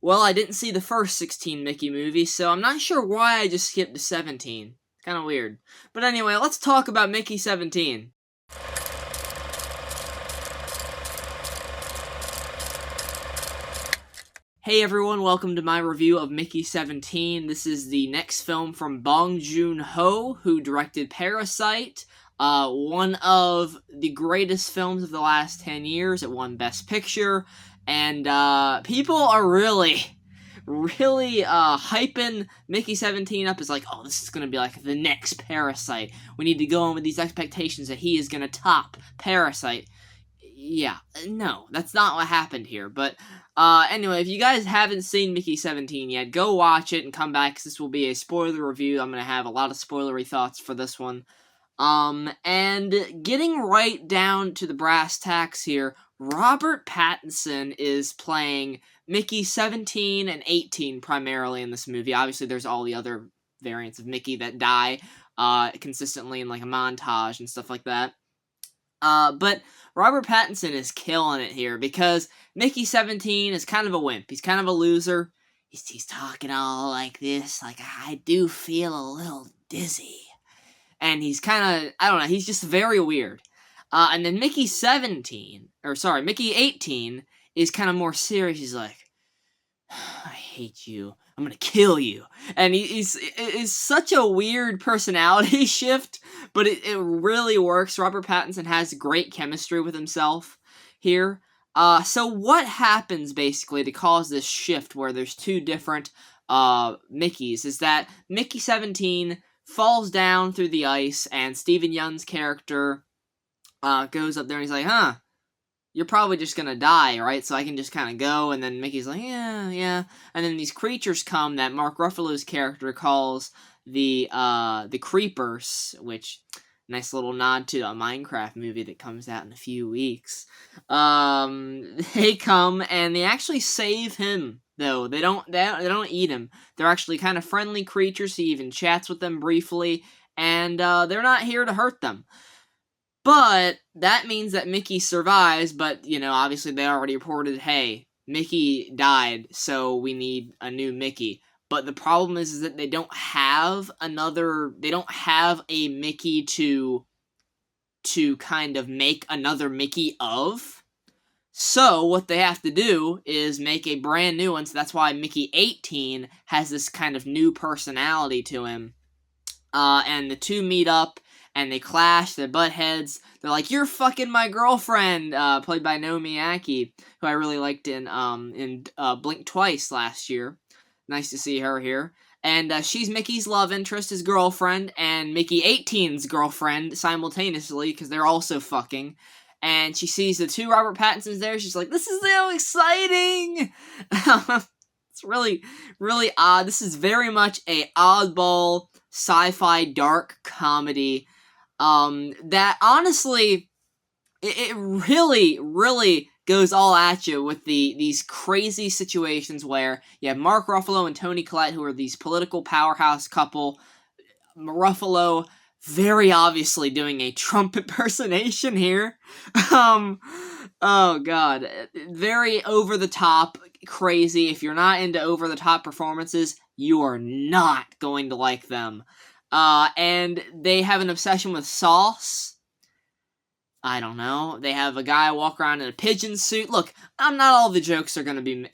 Well, I didn't see the first 16 Mickey movies, so I'm not sure why I just skipped to 17. Kind of weird. But anyway, let's talk about Mickey 17. Hey everyone, welcome to my review of Mickey 17. This is the next film from Bong Joon-ho, who directed Parasite, one of the greatest films of the last 10 years. It won Best Picture, and people are really hyping Mickey 17 up as like, oh, this is going to be like the next Parasite. We need to go in with these expectations that he is going to top Parasite. Yeah, no, that's not what happened here, but anyway, if you guys haven't seen Mickey 17 yet, go watch it and come back, because this will be a spoiler review. I'm going to have a lot of spoilery thoughts for this one. And getting right down to the brass tacks here, Robert Pattinson is playing Mickey 17 and 18 primarily in this movie. Obviously, there's all the other variants of Mickey that die consistently in like a montage and stuff like that. But Robert Pattinson is killing it here, because Mickey 17 is kind of a wimp. He's kind of a loser. He's talking all like this, like, I do feel a little dizzy. And he's kind of, I don't know, he's just very weird. And then Mickey 18 is kind of more serious. He's like, I hate you. I'm gonna kill you. And it's such a weird personality shift, but it really works. Robert Pattinson has great chemistry with himself here. So what happens, basically, to cause this shift where there's two different Mickeys is that Mickey 17 falls down through the ice, and Steven Yeun's character goes up there and he's like, huh, you're probably just gonna die, right? So I can just kind of go. And then Mickey's like, yeah. And then these creatures come that Mark Ruffalo's character calls the Creepers, which, nice little nod to a Minecraft movie that comes out in a few weeks. They come and they actually save him, though. They don't eat him. They're actually kind of friendly creatures. He even chats with them briefly, and they're not here to hurt them. But that means that Mickey survives, but, you know, obviously they already reported, hey, Mickey died, so we need a new Mickey. But the problem is that they don't have a Mickey to kind of make another Mickey of. So what they have to do is make a brand new one, so that's why Mickey 18 has this kind of new personality to him. And the two meet up, and they clash, they butt heads. They're like, you're fucking my girlfriend, played by WACKY, who I really liked in Blink Twice last year. Nice to see her here. And she's Mickey's love interest, his girlfriend, and Mickey 18's girlfriend simultaneously, because they're also fucking. And she sees the two Robert Pattinsons there. She's like, this is so exciting! It's really, really odd. This is very much a oddball, sci-fi, dark comedy. That honestly, it really, really goes all at you with these crazy situations where you have Mark Ruffalo and Toni Collette, who are these political powerhouse couple. Ruffalo very obviously doing a Trump impersonation here. Oh god, very over the top, crazy. If you're not into over the top performances, you are not going to like them. And they have an obsession with sauce. I don't know. They have a guy walk around in a pigeon suit. Look, not all the jokes are going to be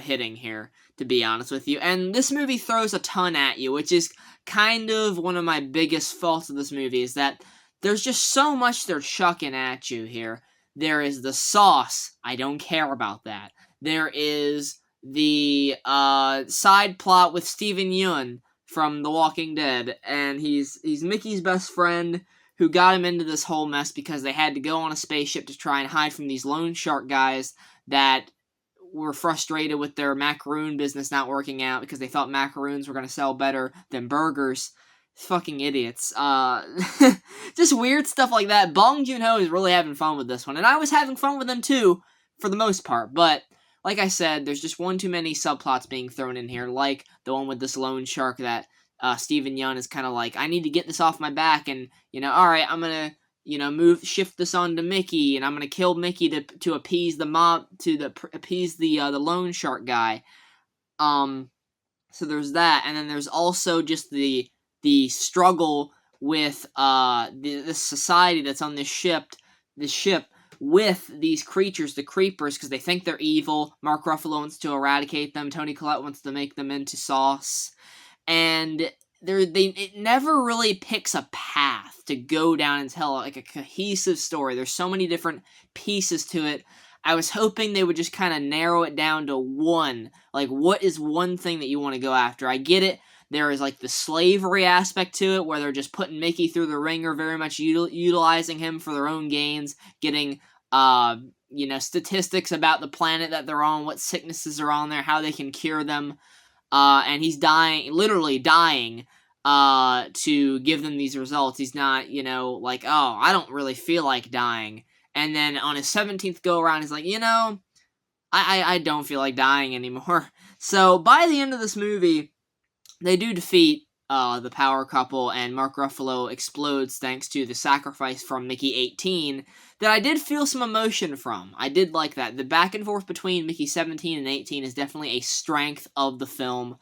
hitting here, to be honest with you. And this movie throws a ton at you, which is kind of one of my biggest faults of this movie, is that there's just so much they're chucking at you here. There is the sauce. I don't care about that. There is the side plot with Steven Yeun from The Walking Dead, and he's Mickey's best friend who got him into this whole mess because they had to go on a spaceship to try and hide from these loan shark guys that were frustrated with their macaroon business not working out because they thought macaroons were going to sell better than burgers. Fucking idiots. Just weird stuff like that. Bong Joon-ho is really having fun with this one, and I was having fun with them too, for the most part, but like I said, there's just one too many subplots being thrown in here, like the one with this loan shark that Steven Yeun is kind of like, I need to get this off my back, and, you know, alright, I'm gonna, you know, shift this onto Mickey, and I'm gonna kill Mickey to appease the mob, appease the loan shark guy. So there's that, and then there's also just the struggle with this society that's on this ship with these creatures, the creepers, because they think they're evil. Mark Ruffalo wants to eradicate them. Toni Collette wants to make them into sauce, and it never really picks a path to go down and tell like a cohesive story. There's so many different pieces to it. I was hoping they would just kind of narrow it down to one. Like, what is one thing that you want to go after? I get it. There is like the slavery aspect to it, where they're just putting Mickey through the ringer, very much utilizing him for their own gains, getting statistics about the planet that they're on, what sicknesses are on there, how they can cure them. And he's dying, literally dying, to give them these results. He's not, like, oh, I don't really feel like dying. And then on his 17th go-around, he's like, I don't feel like dying anymore. So by the end of this movie, they do defeat the power couple, and Mark Ruffalo explodes thanks to the sacrifice from Mickey 18 that I did feel some emotion from. I did like that. The back and forth between Mickey 17 and 18 is definitely a strength of the film.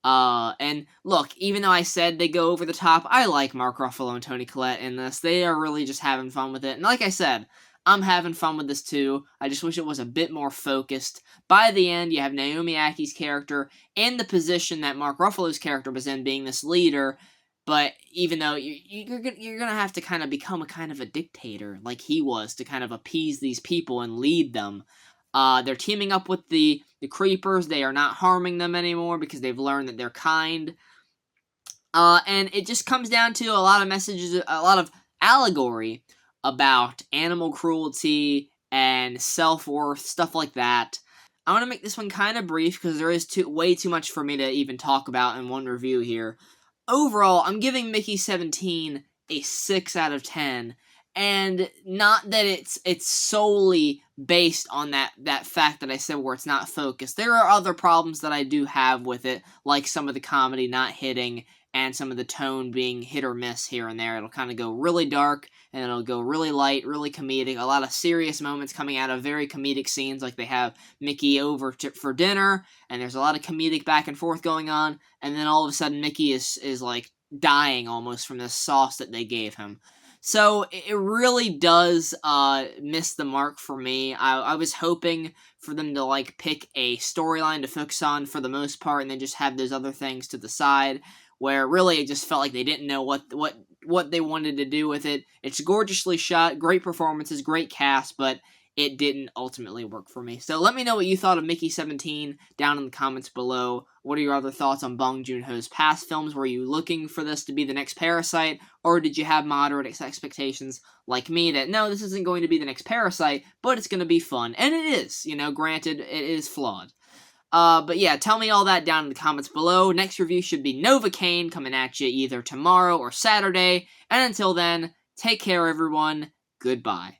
And look, even though I said they go over the top, I like Mark Ruffalo and Toni Collette in this. They are really just having fun with it. And like I said, I'm having fun with this too. I just wish it was a bit more focused. By the end, you have Naomi Ackie's character in the position that Mark Ruffalo's character was in, being this leader. But even though you're gonna have to kind of become a kind of a dictator like he was to kind of appease these people and lead them. They're teaming up with the creepers. They are not harming them anymore because they've learned that they're kind. And it just comes down to a lot of messages, a lot of allegory about animal cruelty and self-worth, stuff like that. I want to make this one kind of brief because there is way too much for me to even talk about in one review here. Overall, I'm giving Mickey 17 a 6 out of 10. And not that it's solely based on that fact that I said where it's not focused. There are other problems that I do have with it, like some of the comedy not hitting and some of the tone being hit or miss here and there. It'll kind of go really dark, and it'll go really light, really comedic. A lot of serious moments coming out of very comedic scenes, like they have Mickey over for dinner, and there's a lot of comedic back and forth going on, and then all of a sudden Mickey is like dying almost from the sauce that they gave him. So it really does miss the mark for me. I was hoping for them to like pick a storyline to focus on for the most part, and then just have those other things to the side, where really it just felt like they didn't know what they wanted to do with it. It's gorgeously shot, great performances, great cast, but it didn't ultimately work for me. So let me know what you thought of Mickey 17 down in the comments below. What are your other thoughts on Bong Joon-ho's past films? Were you looking for this to be the next Parasite, or did you have moderate expectations like me that, no, this isn't going to be the next Parasite, but it's going to be fun? And it is, granted, it is flawed. But yeah, tell me all that down in the comments below. Next review should be Novocaine coming at you either tomorrow or Saturday. And until then, take care, everyone. Goodbye.